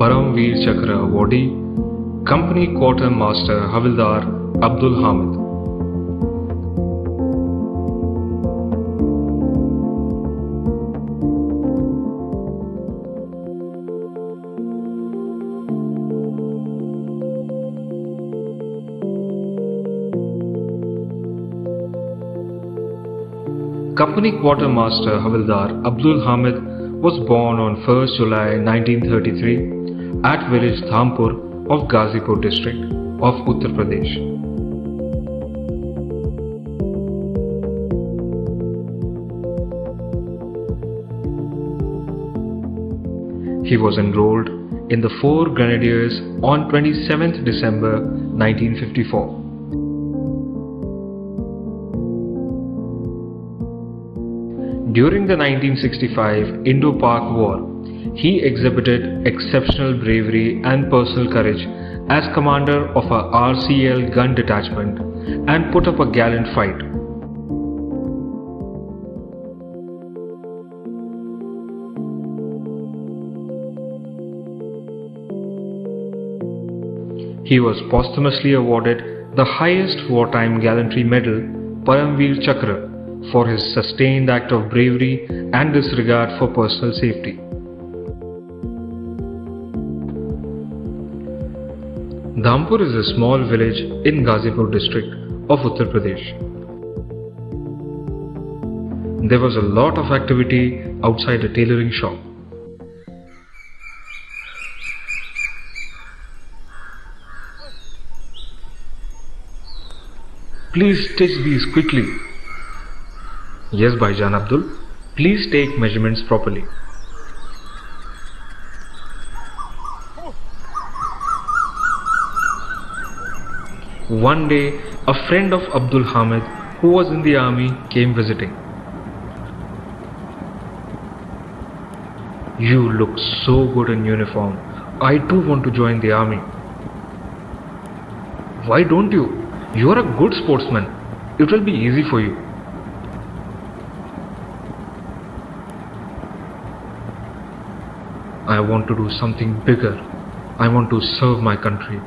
Paramveer Chakra awardee, Company Quartermaster Havildar Abdul Hamid. Company Quartermaster Havildar Abdul Hamid was born on 1st July 1933 at village Dhampur of Ghazipur district of Uttar Pradesh. He was enrolled in the 4 Grenadiers on 27th December 1954. During the 1965 Indo-Pak War, he exhibited exceptional bravery and personal courage as commander of a RCL gun detachment and put up a gallant fight. He was posthumously awarded the highest wartime gallantry medal, Paramveer Chakra, for his sustained act of bravery and disregard for personal safety. Dhampur is a small village in Ghazipur district of Uttar Pradesh. There was a lot of activity outside a tailoring shop. Please stitch these quickly. Yes, Bhaijan Abdul. Please take measurements properly. One day, a friend of Abdul Hamid, who was in the army, came visiting. You look so good in uniform. I too want to join the army. Why don't you? You are a good sportsman. It will be easy for you. I want to do something bigger. I want to serve my country.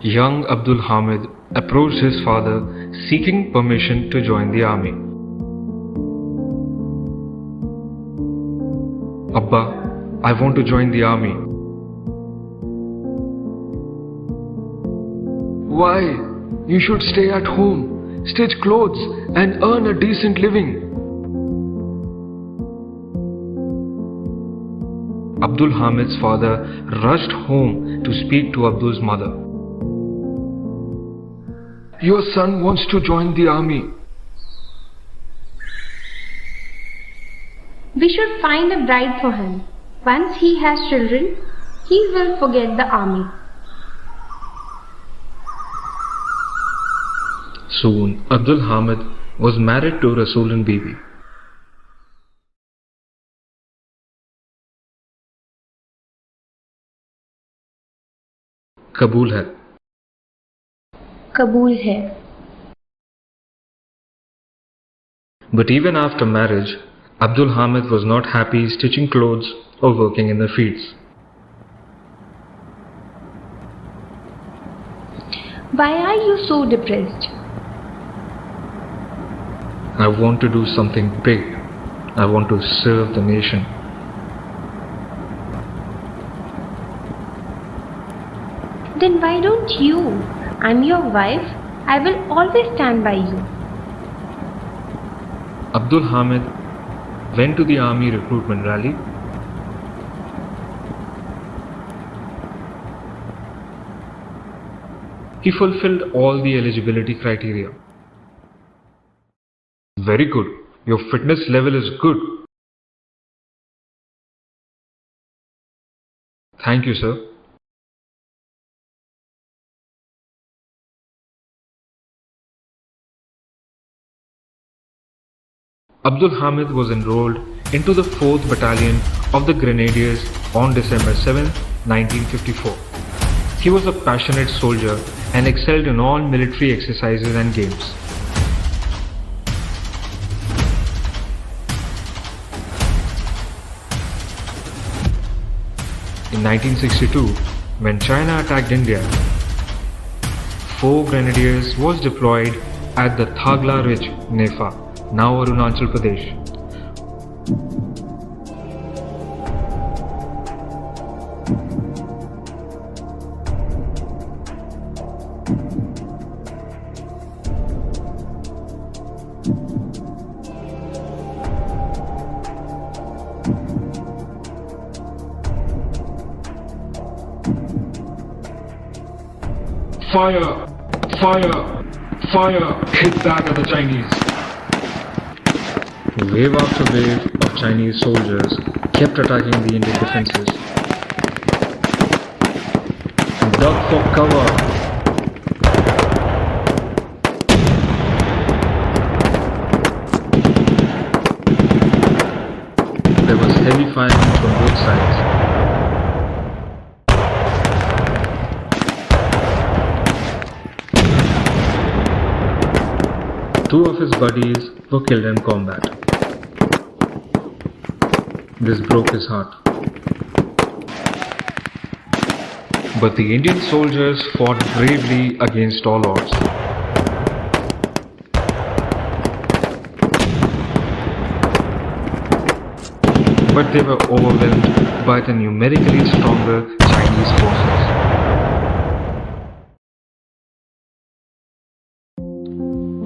Young Abdul Hamid approached his father seeking permission to join the army. Abba, I want to join the army. Why? You should stay at home, stitch clothes and earn a decent living. Abdul Hamid's father rushed home to speak to Abdul's mother. Your son wants to join the army. We should find a bride for him. Once he has children, he will forget the army. Soon, Abdul Hamid was married to Rasulun Bibi. कबूल है. कबूल है. But even after marriage, Abdul Hamid was not happy stitching clothes or working in the fields. Why are you so depressed? I want to do something big. I want to serve the nation. Then why don't you? I'm your wife. I will always stand by you. Abdul Hamid went to the army recruitment rally. He fulfilled all the eligibility criteria. Very good. Your fitness level is good. Thank you, sir. Abdul Hamid was enrolled into the 4th Battalion of the Grenadiers on December 7, 1954. He was a passionate soldier and excelled in all military exercises and games. 1962, when China attacked India, 4 grenadiers was deployed at the Thagla Ridge, Nefa, now Arunachal Pradesh. Fire! Fire! Fire! Hit back at the Chinese. Wave after wave of Chinese soldiers kept attacking the Indian defences. Duck for cover! There was heavy firing from both sides. Two of his buddies were killed in combat. This broke his heart. But the Indian soldiers fought bravely against all odds. But they were overwhelmed by the numerically stronger Chinese forces.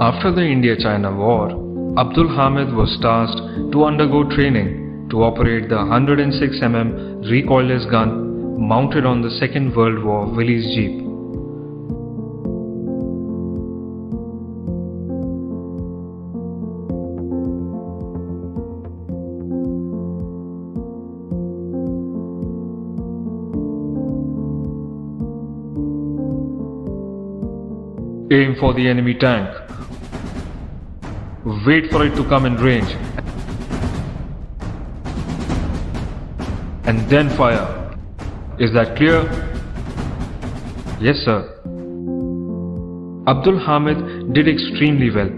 After the India-China War, Abdul Hamid was tasked to undergo training to operate the 106 mm recoilless gun mounted on the Second World War Willys Jeep. Aim for the enemy tank. Wait for it to come in range. And then fire. Is that clear? Yes, sir. Abdul Hamid did extremely well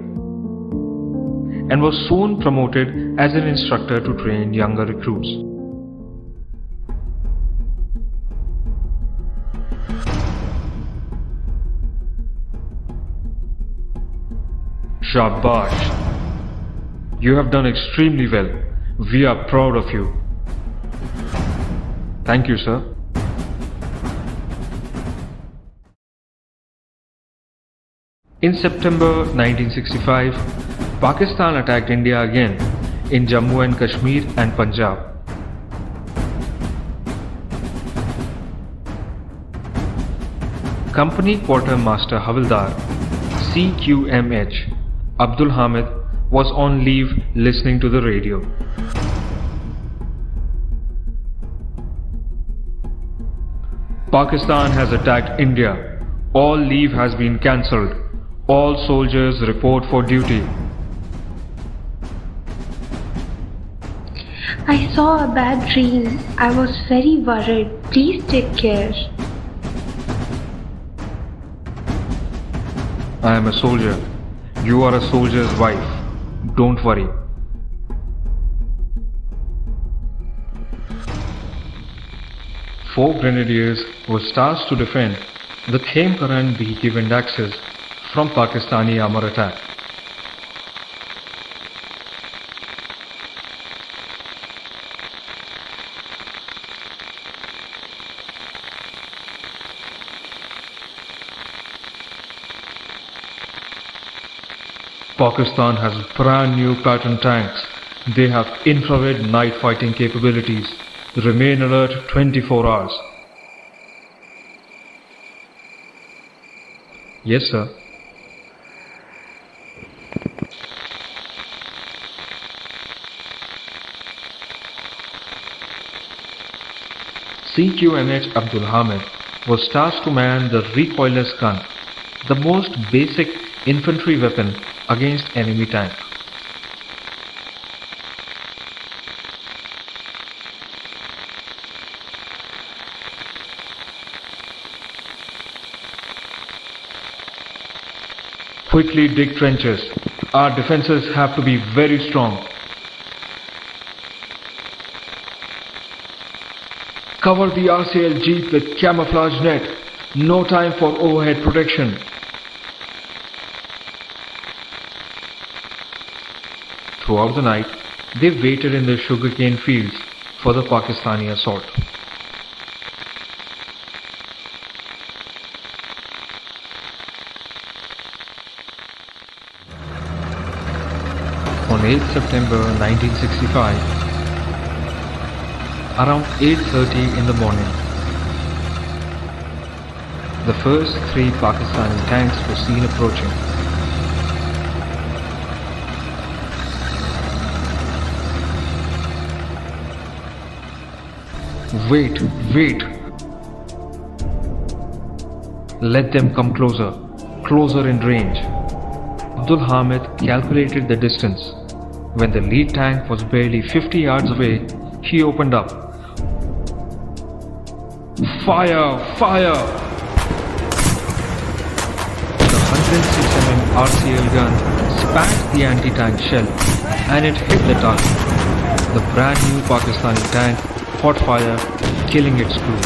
and was soon promoted as an instructor to train younger recruits. Shabash! You have done extremely well. We are proud of you. Thank you, sir. In September 1965, Pakistan attacked India again in Jammu and Kashmir and Punjab. Company Quartermaster Havildar CQMH Abdul Hamid was on leave listening to the radio. Pakistan has attacked India. All leave has been cancelled. All soldiers report for duty. I saw a bad dream. I was very worried. Please take care. I am a soldier. You are a soldier's wife. Don't worry. Four grenadiers were tasked to defend the Khemkaran Bhiki wind axis from Pakistani armor attack. Pakistan has brand new pattern tanks. They have infrared night fighting capabilities. Remain alert 24 hours. Yes, sir. CQMH Abdul Hamid was tasked to man the recoilless gun, the most basic infantry weapon against enemy tank. Quickly dig trenches. Our defenses have to be very strong. Cover the RCL jeep with camouflage net. No time for overhead protection. Throughout the night, they waited in the sugarcane fields for the Pakistani assault. On 8th September 1965, around 8:30 in the morning, the first 3 Pakistani tanks were seen approaching. Wait! Let them come closer in range. Abdul Hamid calculated the distance. When the lead tank was barely 50 yards away, he opened up. Fire! The 106 mm RCL gun spat the anti-tank shell and it hit the target. The brand new Pakistani tank caught fire, killing its crew.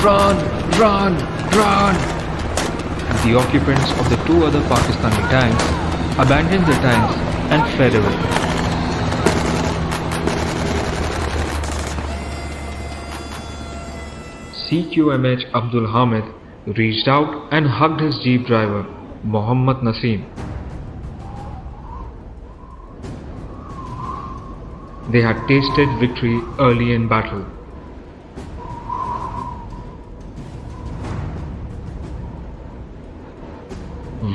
Run! The occupants of the 2 other Pakistani tanks abandoned their tanks and fled away. CQMH Abdul Hamid reached out and hugged his jeep driver, Mohammad Naseem. They had tasted victory early in battle.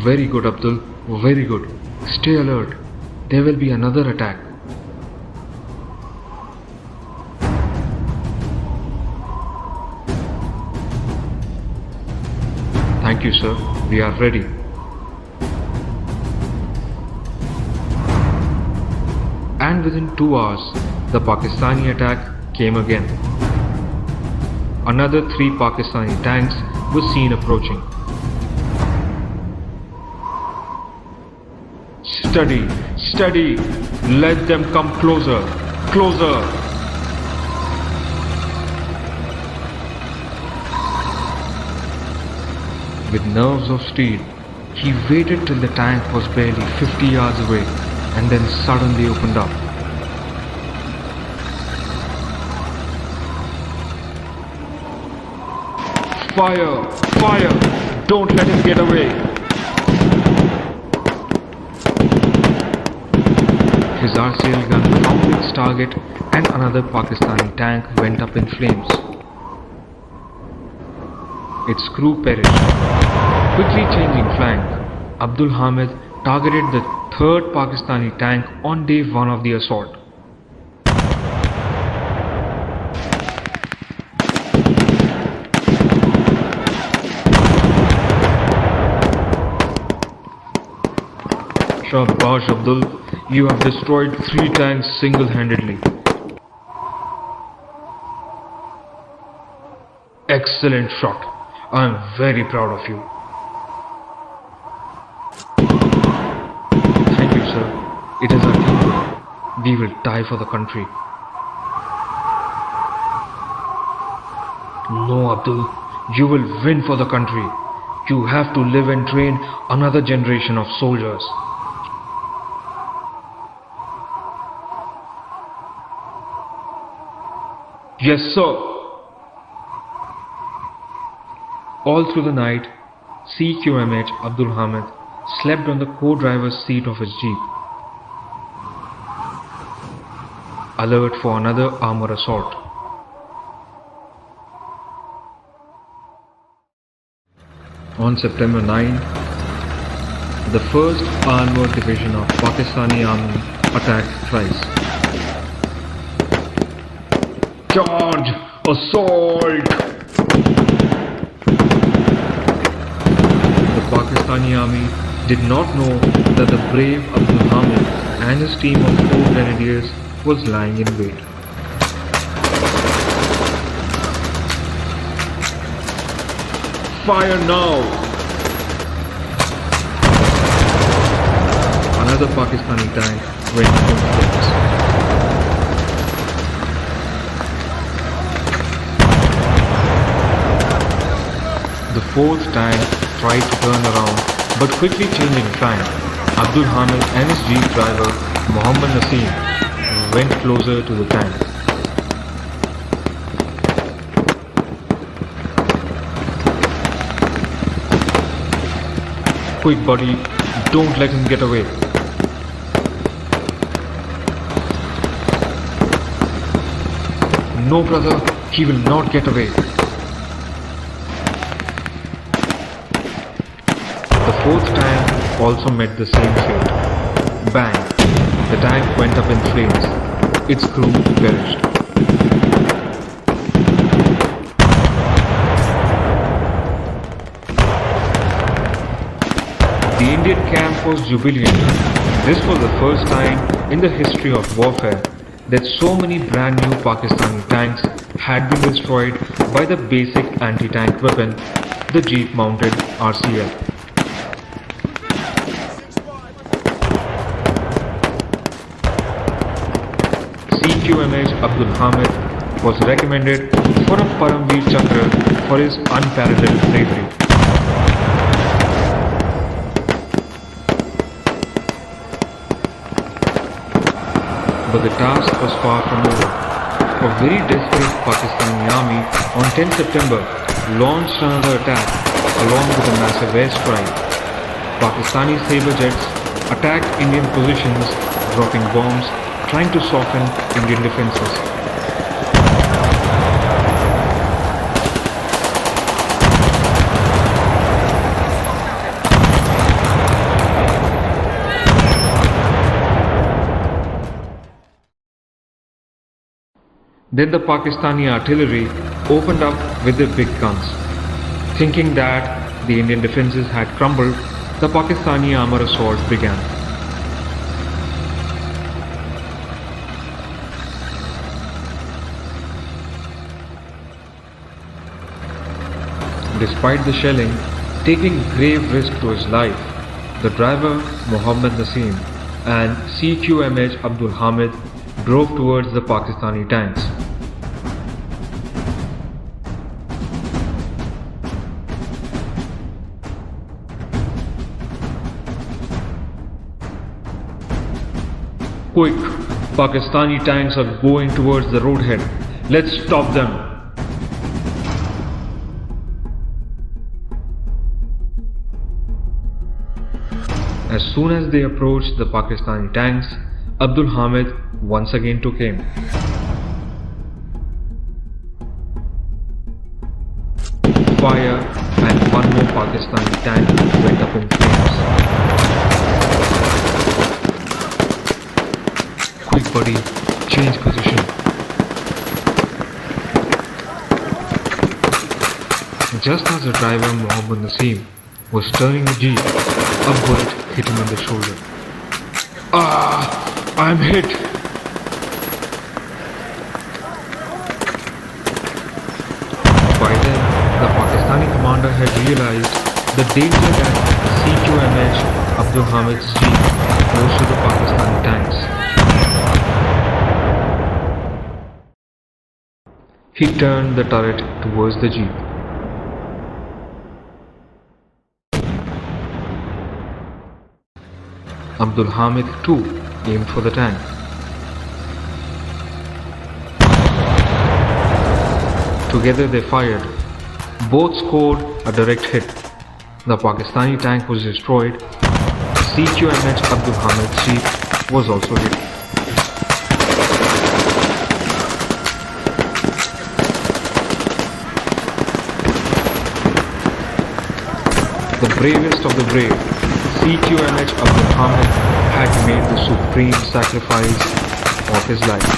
Very good, Abdul. Very good. Stay alert. There will be another attack. Thank you, sir. We are ready. And within 2 hours, the Pakistani attack came again. Another 3 Pakistani tanks were seen approaching. Steady! Let them come closer! With nerves of steel, he waited till the tank was barely 50 yards away and then suddenly opened up. Fire! Don't let him get away! His RCL gun found its target and another Pakistani tank went up in flames. Its crew perished. Quickly changing flank, Abdul Hamid targeted the 3rd Pakistani tank on day 1 of the assault. Shabash Abdul, you have destroyed 3 tanks single-handedly. Excellent shot. I am very proud of you. Thank you, sir. It is our teamwork. We will die for the country. No, Abdul. You will win for the country. You have to live and train another generation of soldiers. Yes, sir. All through the night, CQMH Abdul Hamid slept on the co-driver's seat of his jeep, alert for another armor assault. On September 9, the 1st Armored Division of Pakistani Army attacked thrice. Charge! Assault! The Pakistani army did not know that the brave Abdul Hamid and his team of 4 grenadiers was lying in wait. Fire now! Another Pakistani tank went into flames. the fourth tank tried to turn around but quickly changing plan, Abdul Hamid and his jeep driver Muhammad Naseem went closer to the tank. Quick buddy, don't let him get away. No brother, he will not get away. The fourth tank also met the same fate. Bang! The tank went up in flames. Its crew perished. The Indian camp was jubilant. This was the first time in the history of warfare that so many brand new Pakistani tanks had been destroyed by the basic anti-tank weapon, the jeep-mounted RCL. CQMH Abdul Hamid was recommended for a Paramveer Chakra for his unparalleled bravery. But the task was far from over. A very desperate Pakistani army on 10 September launched another attack along with a massive airstrike. Pakistani saber jets attacked Indian positions, dropping bombs, trying to soften Indian defenses. Then the Pakistani artillery opened up with their big guns. Thinking that the Indian defences had crumbled, the Pakistani armour assault began. Despite the shelling, taking grave risk to his life, the driver Muhammad Naseem and CQMH Abdul Hamid drove towards the Pakistani tanks. Quick! Pakistani tanks are going towards the roadhead. Let's stop them! As soon as they approached the Pakistani tanks, Abdul Hamid once again took aim. Fire, and one more Pakistani tank went up in flames. Quick buddy, change position. Just as the driver Muhammad Naseem was turning the jeep, a bullet hit him in the shoulder. I'm hit! By then, the Pakistani commander had realized the danger that CQMH Abdul Hamid's jeep posed to the Pakistani tanks. He turned the turret towards the jeep. Abdul Hamid too aimed for the tank. Together they fired. Both scored a direct hit. The Pakistani tank was destroyed. CQMH Abdul Hamid's jeep was also hit. The bravest of the brave, CQMH Abdul Hamid had made the supreme sacrifice of his life.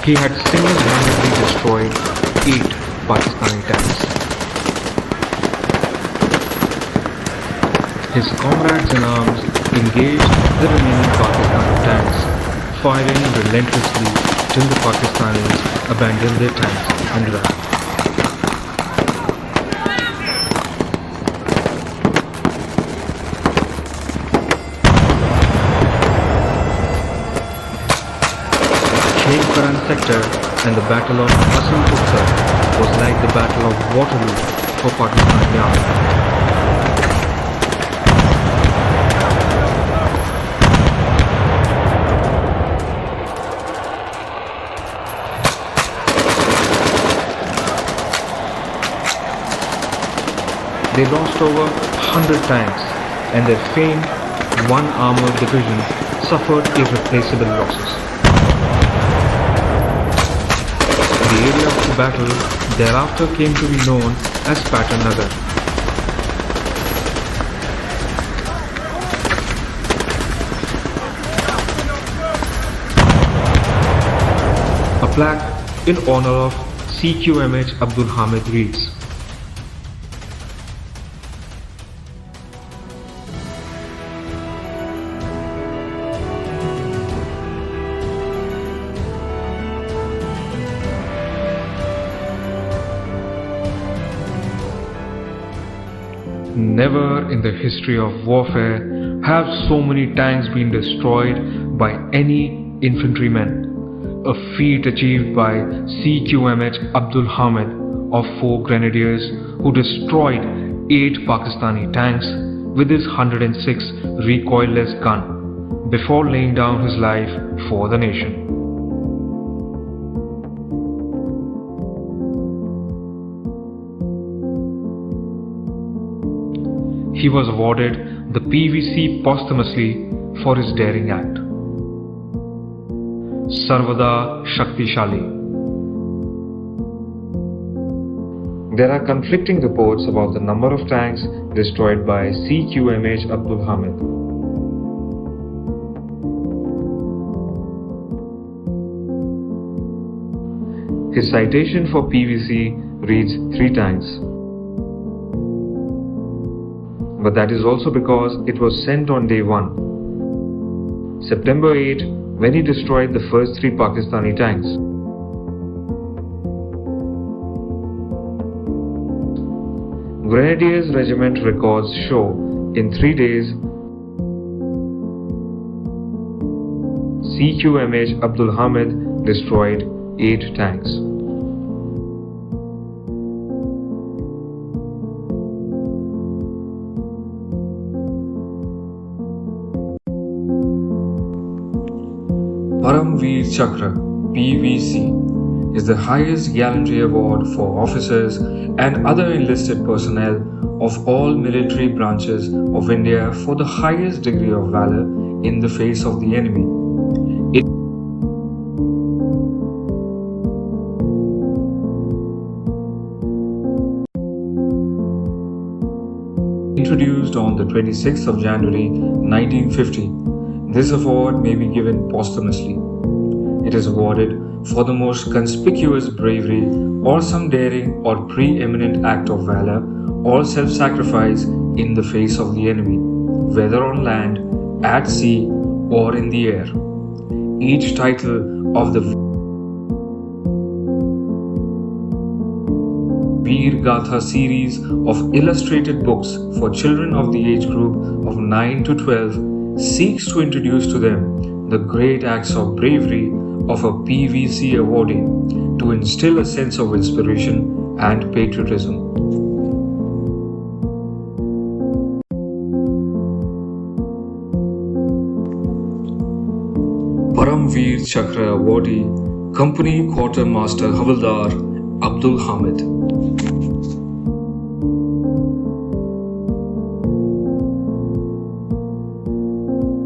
He had single-handedly destroyed 8 Pakistani tanks. His comrades in arms engaged the remaining Pakistani tanks, firing relentlessly till the Pakistanis abandoned their tanks and ran. Sector and the Battle of Asalpur was like the Battle of Waterloo for Pakistani Army. They lost over 100 tanks, and their famed 1 armored division suffered irreplaceable losses. The area of the battle thereafter came to be known as Patanagar. A plaque in honor of CQMH Abdul Hamid reads, never in the history of warfare have so many tanks been destroyed by any infantryman. A feat achieved by CQMH Abdul Hamid of 4 grenadiers who destroyed 8 Pakistani tanks with his 106 recoilless gun before laying down his life for the nation. He was awarded the PVC posthumously for his daring act. Sarvada Shaktishali. There are conflicting reports about the number of tanks destroyed by CQMH Abdul Hamid. His citation for PVC reads 3 tanks. But that is also because it was sent on day 1, September 8, when he destroyed the first 3 Pakistani tanks. Grenadiers Regiment records show in 3 days CQMH Abdul Hamid destroyed 8 tanks. Paramveer Chakra (PVC) is the highest gallantry award for officers and other enlisted personnel of all military branches of India for the highest degree of valor in the face of the enemy. Introduced on the 26th of January 1950. This award may be given posthumously. It is awarded for the most conspicuous bravery or some daring or preeminent act of valor or self-sacrifice in the face of the enemy, whether on land, at sea, or in the air. Each title of the Veergatha series of illustrated books for children of the age group of 9 to 12 seeks to introduce to them the great acts of bravery of a PVC awardee to instill a sense of inspiration and patriotism. Paramveer Chakra awardee, Company Quartermaster Havildar Abdul Hamid.